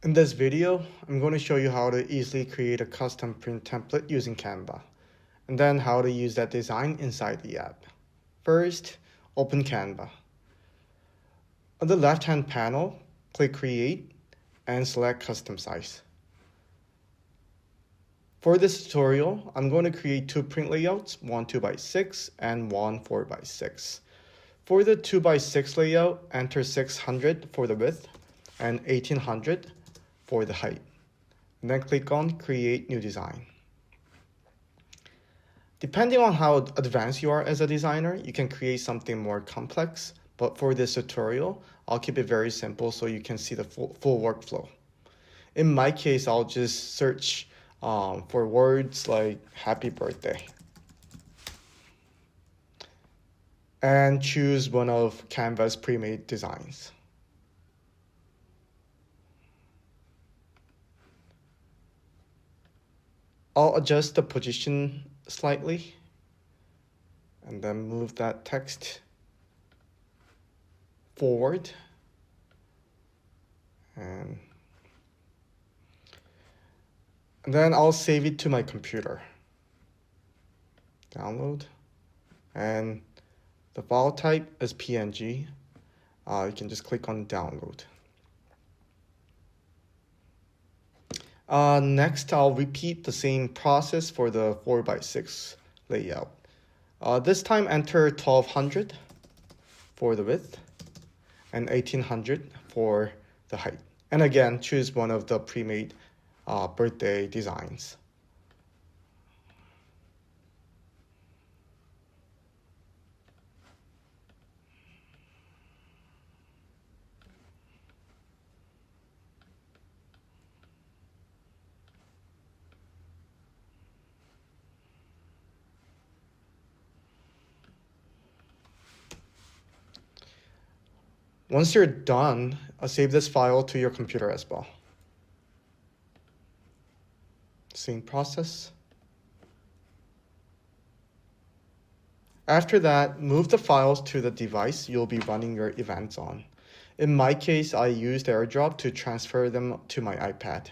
In this video, I'm going to show you how to easily create a custom print template using Canva, and then how to use that design inside the app. First, open Canva. On the left-hand panel, click Create and select Custom Size. For this tutorial, I'm going to create two print layouts, one 2x6 and one 4x6. For the 2x6 layout, enter 600 for the width and 1800 for the height. And then click on Create New Design. Depending on how advanced you are as a designer, you can create something more complex, but for this tutorial, I'll keep it very simple so you can see the full workflow. In my case, I'll just search for words like happy birthday and choose one of Canva's pre-made designs. I'll adjust the position slightly and then move that text forward and then I'll save it to my computer. Download, and the file type is PNG. You can just click on download. Next, I'll repeat the same process for the 4x6 layout. This time enter 1200 for the width and 1800 for the height. And again, choose one of the pre-made birthday designs. Once you're done, save this file to your computer as well. Same process. After that, move the files to the device you'll be running your events on. In my case, I used AirDrop to transfer them to my iPad.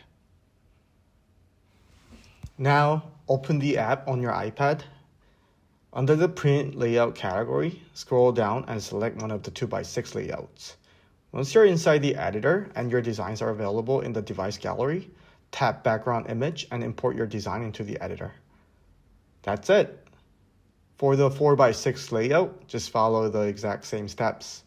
Now, open the app on your iPad. Under the print layout category, scroll down and select one of the 2x6 layouts. Once you're inside the editor and your designs are available in the device gallery, tap background image and import your design into the editor. That's it. For the 4x6 layout, just follow the exact same steps.